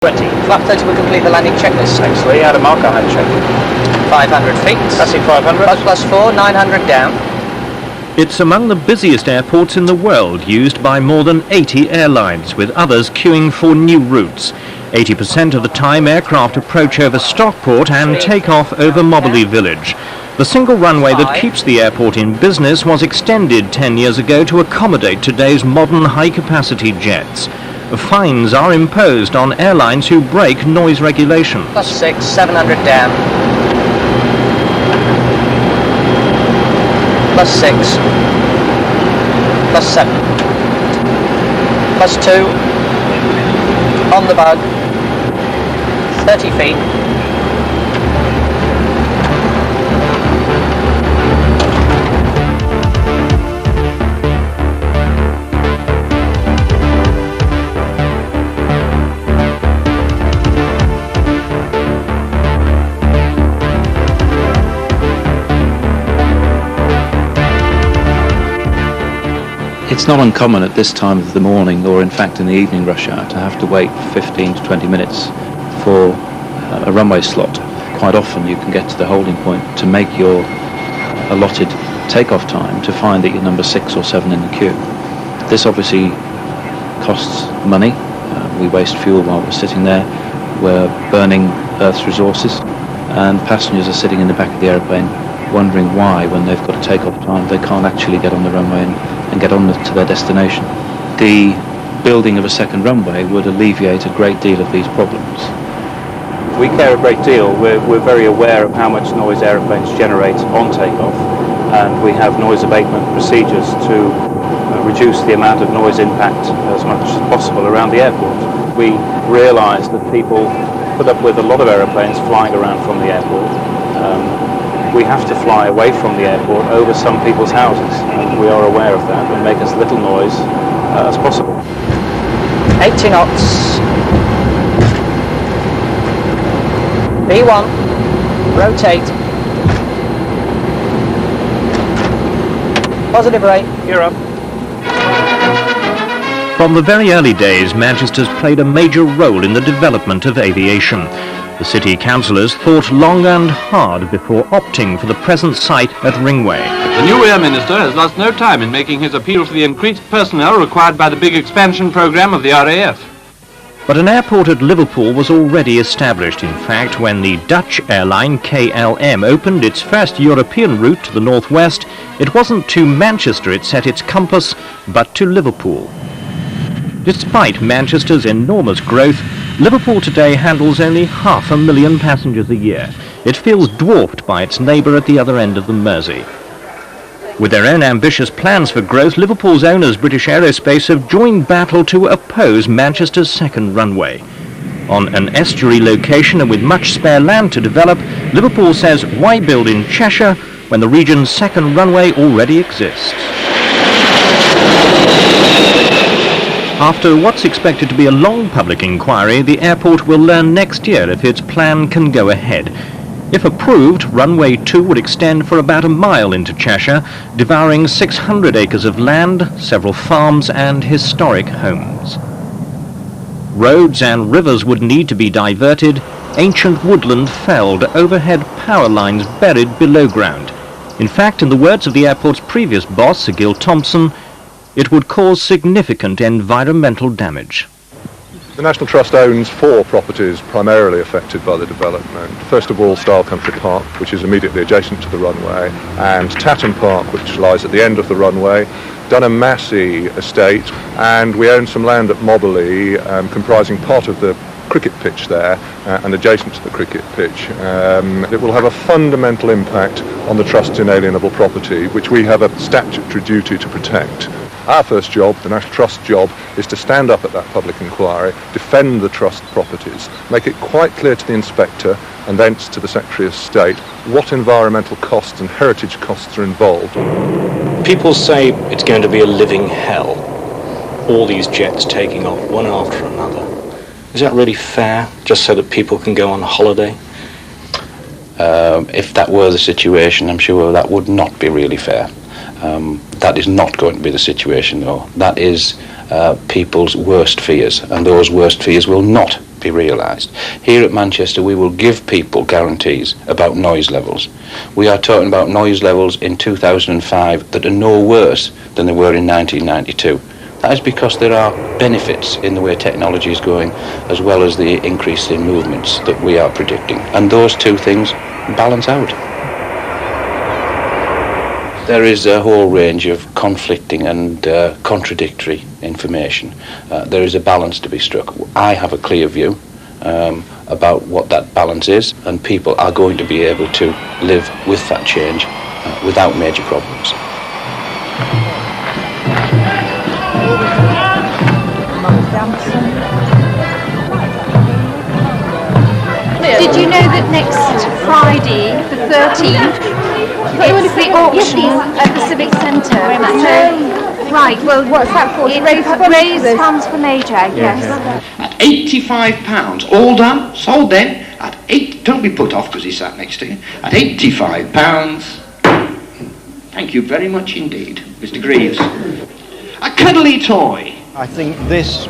20. Flap 30 will complete the landing checklist. Thanks, Lee. Add a marker handshake. 500 feet. That's it, 500. Plus 4, 900 down. It's among the busiest airports in the world, used by more than 80 airlines, with others queuing for new routes. 80% of the time aircraft approach over Stockport and take off over Moberly Village. The single runway that keeps the airport in business was extended 10 years ago to accommodate today's modern high-capacity jets. Fines are imposed on airlines who break noise regulations. Plus 6, 700 down. Plus 6. Plus 7. Plus 2. On the bug. 30 feet. It's not uncommon at this time of the morning, or in fact in the evening rush hour, to have to wait 15 to 20 minutes for a runway slot. Quite often you can get to the holding point to make your allotted takeoff time to find that you're number 6 or 7 in the queue. This obviously costs money. We waste fuel while we're sitting there. We're burning Earth's resources, and passengers are sitting in the back of the aeroplane wondering why, when they've got a takeoff time, they can't actually get on the runway and get on to their destination. The building of a second runway would alleviate a great deal of these problems. We care a great deal. We're very aware of how much noise aeroplanes generate on takeoff, and we have noise abatement procedures to reduce the amount of noise impact as much as possible around the airport. We realise that people put up with a lot of aeroplanes flying around from the airport. We have to fly away from the airport over some people's houses, and we are aware of that, and make as little noise as possible. 80 knots. B1. Rotate. Positive rate. You're up. From the very early days, Manchester's played a major role in the development of aviation. The city councillors thought long and hard before opting for the present site at Runway. The new Air Minister has lost no time in making his appeal for the increased personnel required by the big expansion programme of the RAF. But an airport at Liverpool was already established. In fact, when the Dutch airline KLM opened its first European route to the northwest, it wasn't to Manchester it set its compass, but to Liverpool. Despite Manchester's enormous growth, Liverpool today handles only 500,000 passengers a year. It feels dwarfed by its neighbour at the other end of the Mersey. With their own ambitious plans for growth, Liverpool's owners, British Aerospace, have joined battle to oppose Manchester's second runway. On an estuary location and with much spare land to develop, Liverpool says, why build in Cheshire when the region's second runway already exists? After what's expected to be a long public inquiry, the airport will learn next year if its plan can go ahead. If approved, Runway 2 would extend for about a mile into Cheshire, devouring 600 acres of land, several farms and historic homes. Roads and rivers would need to be diverted, ancient woodland felled, overhead power lines buried below ground. In fact, in the words of the airport's previous boss, Sir Gill Thompson, it would cause significant environmental damage. The National Trust owns 4 properties primarily affected by the development. First of all, Style Country Park, which is immediately adjacent to the runway, and Tatton Park, which lies at the end of the runway, Dunham-Massey estate, and we own some land at Moberly, comprising part of the cricket pitch there and adjacent to the cricket pitch. It will have a fundamental impact on the Trust's inalienable property, which we have a statutory duty to protect. Our first job, the National Trust's job, is to stand up at that public inquiry, defend the Trust properties, make it quite clear to the inspector and thence to the Secretary of State what environmental costs and heritage costs are involved. People say it's going to be a living hell, all these jets taking off one after another. Is that really fair, just so that people can go on holiday? If that were the situation, I'm sure that would not be really fair. That is not going to be the situation, though. That is people's worst fears, and those worst fears will not be realised. Here at Manchester, we will give people guarantees about noise levels. We are talking about noise levels in 2005 that are no worse than they were in 1992. That is because there are benefits in the way technology is going, as well as the increase in movements that we are predicting. And those two things balance out. There is a whole range of conflicting and contradictory information. There is a balance to be struck. I have a clear view about what that balance is, and people are going to be able to live with that change without major problems. Did you know that next Friday, the 13th, it's the auction at the Civic Centre? Right, well, what's that for? Raise funds for Major, yes. At £85, all done, sold then, at don't be put off because he's sat next to you, at £85. Thank you very much indeed, Mr. Greaves. A cuddly toy. I think this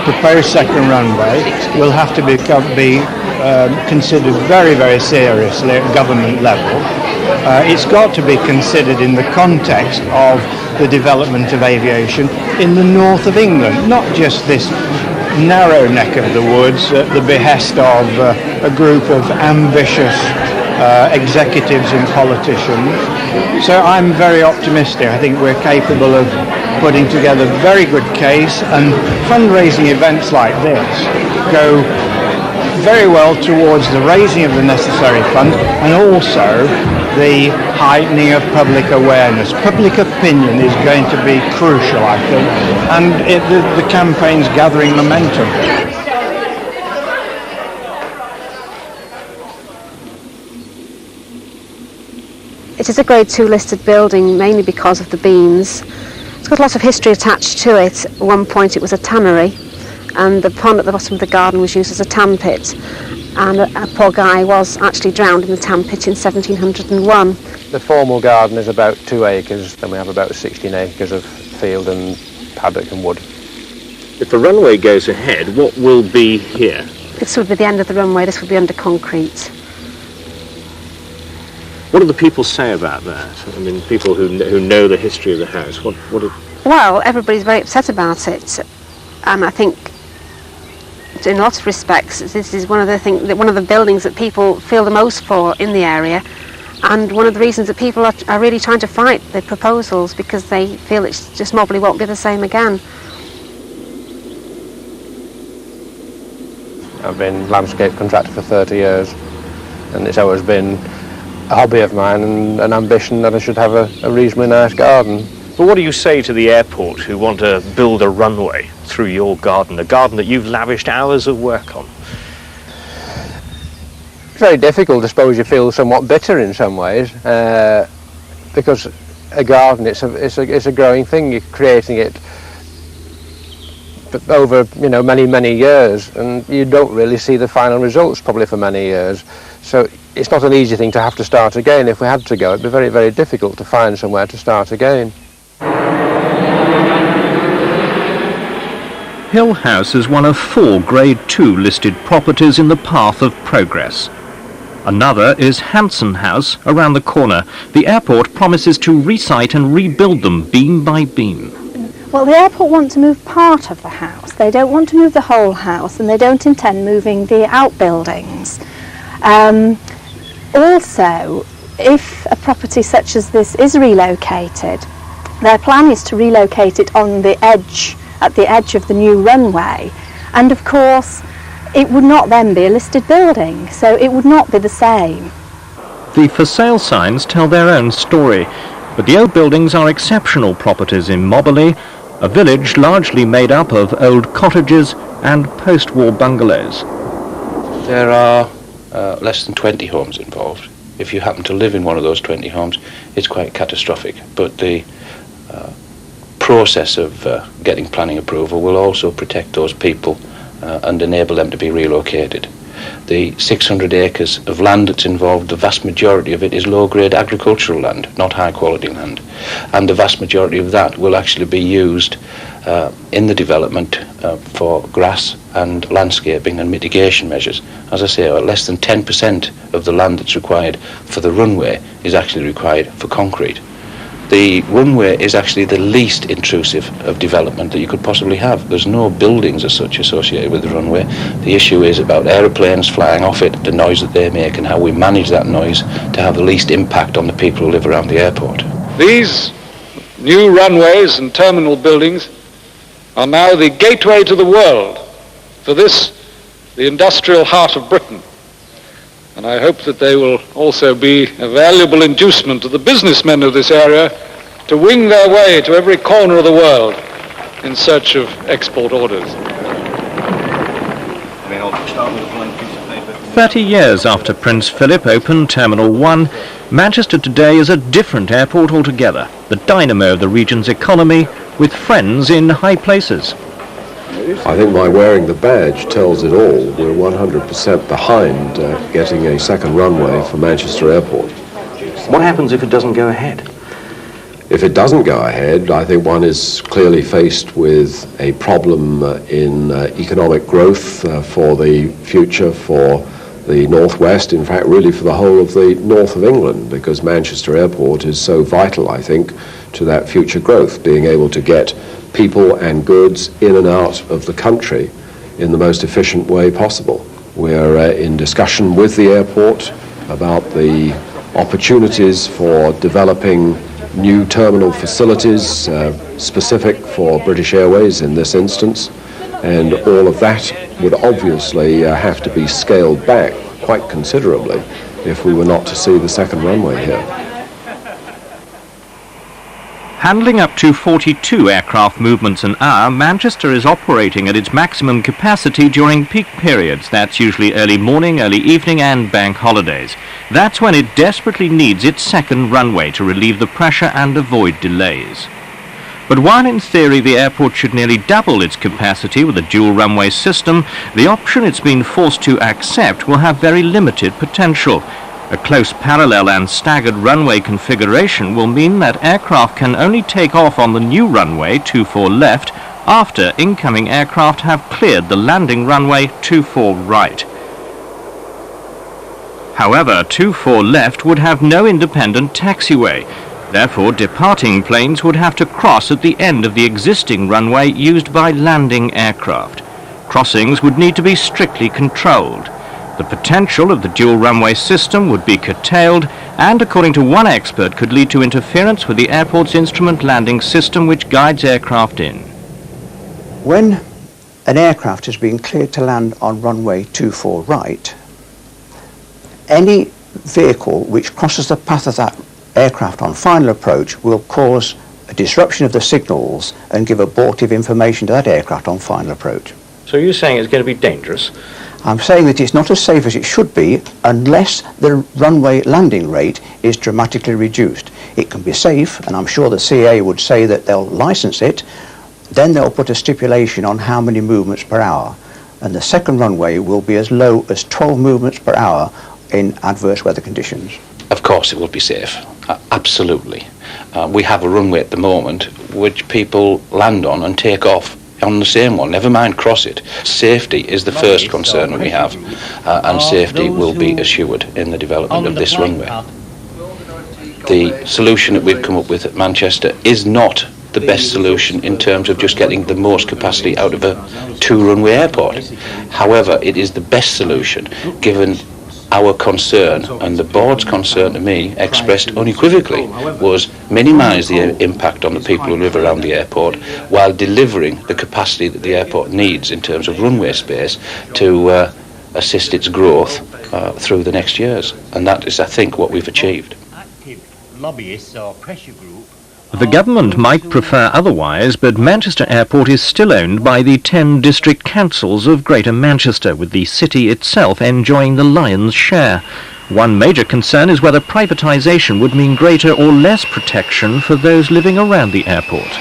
proposed second runway will have to be considered very, very seriously at government level. It's got to be considered in the context of the development of aviation in the north of England, not just this narrow neck of the woods at the behest of a group of ambitious executives and politicians. So I'm very optimistic. I think we're capable of putting together a very good case, and fundraising events like this go very well towards the raising of the necessary funds and also the heightening of public awareness. Public opinion is going to be crucial, I think, and the campaign's gathering momentum. It is a Grade 2 listed building mainly because of the beams. It's got lots of history attached to it. At one point it was a tannery, and the pond at the bottom of the garden was used as a tan pit, and a poor guy was actually drowned in the tan pit in 1701. The formal garden is about 2 acres, then we have about 16 acres of field and paddock and wood. If the runway goes ahead, what will be here? This would be the end of the runway. This would be under concrete. What do the people say about that? I mean, people who know the history of the house. Well, everybody's very upset about it, and I think, in lots of respects, this is one of the buildings that people feel the most for in the area, and one of the reasons that people are really trying to fight the proposals, because they feel it's just probably won't be the same again. I've been landscape contractor for 30 years, and it's always been a hobby of mine and an ambition that I should have a reasonably nice garden. But what do you say to the airport who want to build a runway through your garden, a garden that you've lavished hours of work on? It's very difficult. I suppose you feel somewhat bitter in some ways, because a garden, it's a growing thing. You're creating it over many years, and you don't really see the final results probably for many years. So it's not an easy thing to have to start again. If we had to go, it'd be very, very difficult to find somewhere to start again. Hill House is one of 4 Grade 2 listed properties in the path of progress. Another is Hanson House around the corner. The airport promises to resite and rebuild them beam by beam. Well, the airport want to move part of the house. They don't want to move the whole house, and they don't intend moving the outbuildings. Also, if a property such as this is relocated, their plan is to relocate it on the edge, at the edge of the new runway, and of course it would not then be a listed building, so it would not be the same. The for sale signs tell their own story, but the old buildings are exceptional properties in Moberley, a village largely made up of old cottages and post-war bungalows. There are less than 20 homes involved. If you happen to live in one of those 20 homes, it's quite catastrophic. But the process of getting planning approval will also protect those people and enable them to be relocated. The 600 acres of land that's involved, the vast majority of it is low-grade agricultural land, not high-quality land. And the vast majority of that will actually be used in the development for grass and landscaping and mitigation measures. As I say, less than 10% of the land that's required for the runway is actually required for concrete. The runway is actually the least intrusive of development that you could possibly have. There's no buildings as such associated with the runway. The issue is about aeroplanes flying off it, the noise that they make, and how we manage that noise to have the least impact on the people who live around the airport. These new runways and terminal buildings are now the gateway to the world for this, the industrial heart of Britain. And I hope that they will also be a valuable inducement to the businessmen of this area to wing their way to every corner of the world in search of export orders. 30 years after Prince Philip opened Terminal 1, Manchester today is a different airport altogether, the dynamo of the region's economy, with friends in high places. I think my wearing the badge tells it all. We're 100% behind getting a second runway for Manchester Airport. What happens if it doesn't go ahead? If it doesn't go ahead, I think one is clearly faced with a problem in economic growth for the future, for the northwest, in fact really for the whole of the north of England, because Manchester Airport is so vital, I think, to that future growth, being able to get people and goods in and out of the country in the most efficient way possible. We're in discussion with the airport about the opportunities for developing new terminal facilities specific for British Airways in this instance, and all of that would obviously have to be scaled back quite considerably if we were not to see the second runway here. Handling up to 42 aircraft movements an hour, Manchester is operating at its maximum capacity during peak periods. That's usually early morning, early evening and bank holidays. That's when it desperately needs its second runway to relieve the pressure and avoid delays. But while in theory the airport should nearly double its capacity with a dual runway system, the option it's been forced to accept will have very limited potential. A close parallel and staggered runway configuration will mean that aircraft can only take off on the new runway 24 left after incoming aircraft have cleared the landing runway 24 right. However, 24 left would have no independent taxiway. Therefore, departing planes would have to cross at the end of the existing runway used by landing aircraft. Crossings would need to be strictly controlled. The potential of the dual runway system would be curtailed and, according to one expert, could lead to interference with the airport's instrument landing system which guides aircraft in. When an aircraft has been cleared to land on runway 24 right, any vehicle which crosses the path of that aircraft on final approach will cause a disruption of the signals and give abortive information to that aircraft on final approach. So you're saying it's going to be dangerous? I'm saying that it's not as safe as it should be unless the runway landing rate is dramatically reduced. It can be safe, and I'm sure the CAA would say that they'll license it, then they'll put a stipulation on how many movements per hour, and the second runway will be as low as 12 movements per hour in adverse weather conditions. Of course it will be safe, absolutely. We have a runway at the moment which people land on and take off on the same one, never mind cross it. Safety is the first concern we have, and safety will be assured in the development of this runway. The solution that we've come up with at Manchester is not the best solution in terms of just getting the most capacity out of a two-runway airport. However, it is the best solution given our concern, and the board's concern to me, expressed unequivocally, was minimise the impact on the people who live around the airport while delivering the capacity that the airport needs in terms of runway space to assist its growth through the next years. And that is, I think, what we've achieved. Lobbyists or pressure group. The government might prefer otherwise, but Manchester Airport is still owned by the 10 district councils of Greater Manchester, with the city itself enjoying the lion's share. One major concern is whether privatisation would mean greater or less protection for those living around the airport.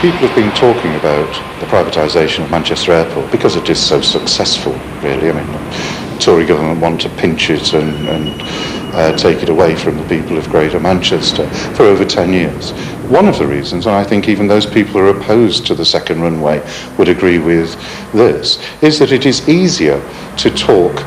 People have been talking about the privatisation of Manchester Airport because it is so successful, really. I mean, the Tory government want to pinch it and take it away from the people of Greater Manchester for over 10 years. One of the reasons, and I think even those people who are opposed to the second runway would agree with this, is that it is easier to talk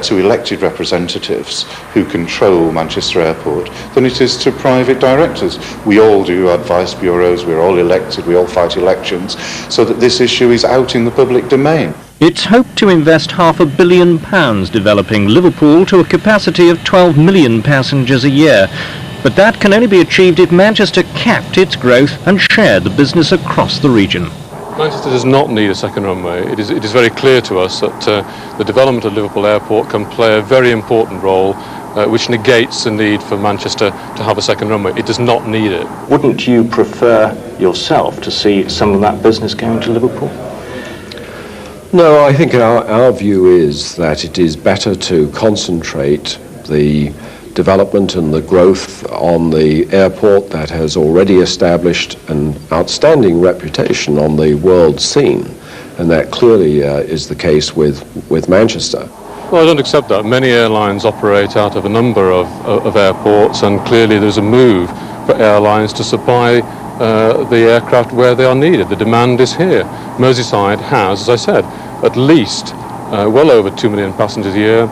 to elected representatives who control Manchester Airport than it is to private directors. We all do advice bureaus, we're all elected, we all fight elections, so that this issue is out in the public domain. It's hoped to invest £500 million developing Liverpool to a capacity of 12 million passengers a year. But that can only be achieved if Manchester capped its growth and shared the business across the region. Manchester does not need a second runway. It is very clear to us that the development of Liverpool Airport can play a very important role which negates the need for Manchester to have a second runway. It does not need it. Wouldn't you prefer yourself to see some of that business going to Liverpool? No, I think our view is that it is better to concentrate the development and the growth on the airport that has already established an outstanding reputation on the world scene, and that clearly is the case with Manchester. Well, I don't accept that. Many airlines operate out of a number of airports, and clearly there's a move for airlines to supply the aircraft where they are needed. The demand is here. Merseyside has, as I said, at least well over 2 million passengers a year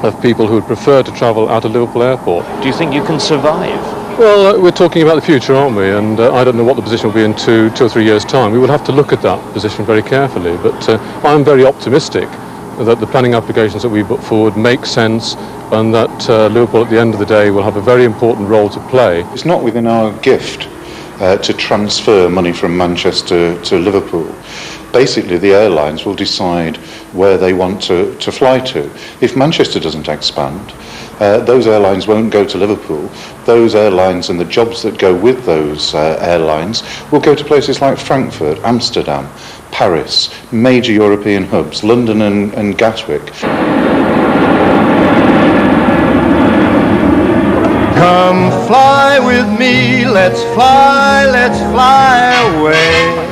of people who would prefer to travel out of Liverpool Airport. Do you think you can survive? Well, we're talking about the future, aren't we? And I don't know what the position will be in two or 3 years' time. We will have to look at that position very carefully. But I'm very optimistic that the planning applications that we put forward make sense, and that Liverpool at the end of the day will have a very important role to play. It's not within our gift to transfer money from Manchester to Liverpool. Basically, the airlines will decide where they want to fly to. If Manchester doesn't expand, those airlines won't go to Liverpool. Those airlines and the jobs that go with those airlines will go to places like Frankfurt, Amsterdam, Paris, major European hubs, London and Gatwick. Come fly with me, let's fly away.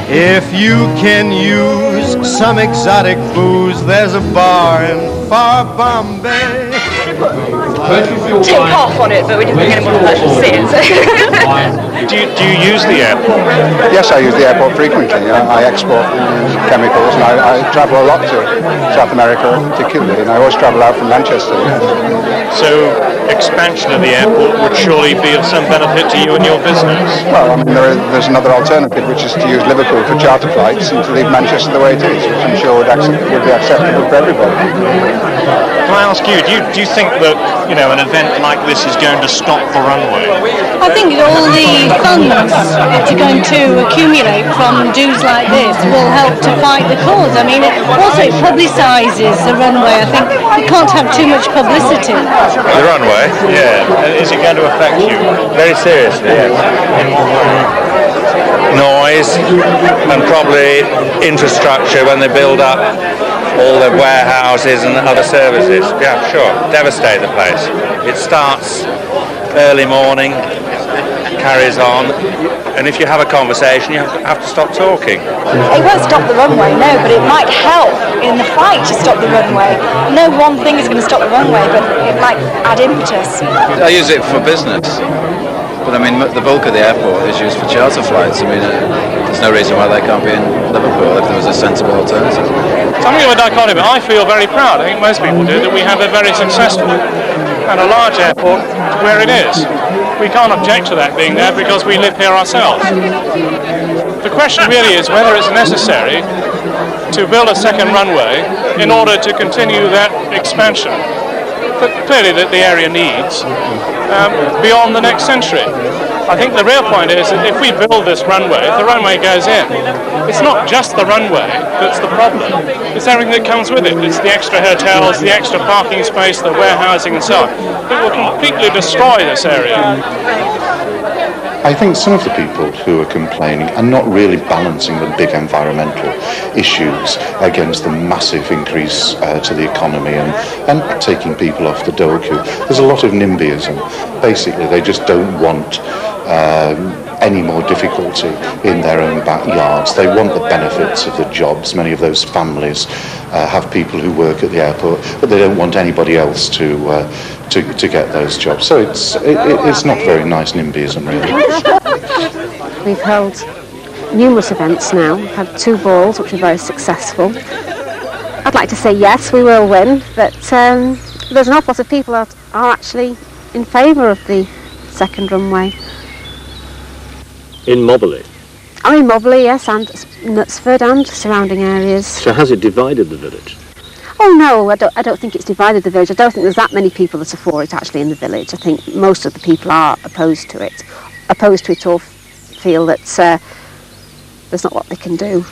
If you can use some exotic booze, there's a bar in far Bombay. Take off on it, but we didn't think anyone would actually see it. Do you use the airport? Yes, I use the airport frequently. I export chemicals, and I travel a lot to South America particularly, and I always travel out from Manchester. So expansion of the airport would surely be of some benefit to you and your business? Well, I mean, there's another alternative, which is to use Liverpool for charter flights and to leave Manchester the way it is, which I'm sure would be acceptable for everybody. Can I ask you, do you think that, you know, an event like this is going to stop the runway? I think all the funds that are going to accumulate from dues like this will help to fight the cause. I mean, it publicises the runway. I think you can't have too much publicity. The runway? Yeah. Is it going to affect you? Very seriously, yes. Noise and probably infrastructure when they build up all the warehouses and other services. Yeah, sure. Devastate the place. It starts early morning, carries on, and if you have a conversation, you have to stop talking. It won't stop the runway, no, but it might help in the fight to stop the runway. No one thing is going to stop the runway, but it might add impetus. I use it for business. But I mean, the bulk of the airport is used for charter flights. I mean, there's no reason why they can't be in Liverpool if there was a sensible alternative. Something of a dichotomy. I feel very proud, I think most people do, that we have a very successful and a large airport where it is. We can't object to that being there because we live here ourselves. The question really is whether it's necessary to build a second runway in order to continue that expansion that clearly that the area needs beyond the next century. I think the real point is that if we build this runway, if the runway goes in, it's not just the runway that's the problem, it's everything that comes with it. It's the extra hotels, the extra parking space, the warehousing and so on. It will completely destroy this area. I think some of the people who are complaining are not really balancing the big environmental issues against the massive increase to the economy and taking people off the dole queue. There's a lot of NIMBYism. Basically, they just don't want any more difficulty in their own backyards. They want the benefits of the jobs. Many of those families have people who work at the airport, but they don't want anybody else to get those jobs. So it's not very nice NIMBYism, really. We've held numerous events now. We've had 2 balls, which were very successful. I'd like to say yes, we will win, but there's an awful lot of people that are actually in favour of the second runway. In Moberley? Oh, in Moberley, yes, and Knutsford and surrounding areas. So has it divided the village? Oh no, I don't think it's divided the village. I don't think there's that many people that are for it actually in the village. I think most of the people are opposed to it or feel that there's not what they can do.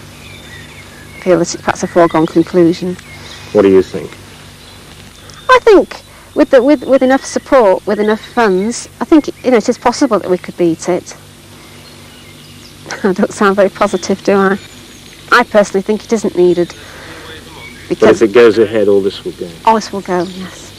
Feel that it's perhaps a foregone conclusion. What do you think? I think with enough support, with enough funds, I think it is possible that we could beat it. I don't sound very positive, do I? I personally think it isn't needed. But if it goes ahead, all this will go. All this will go, yes.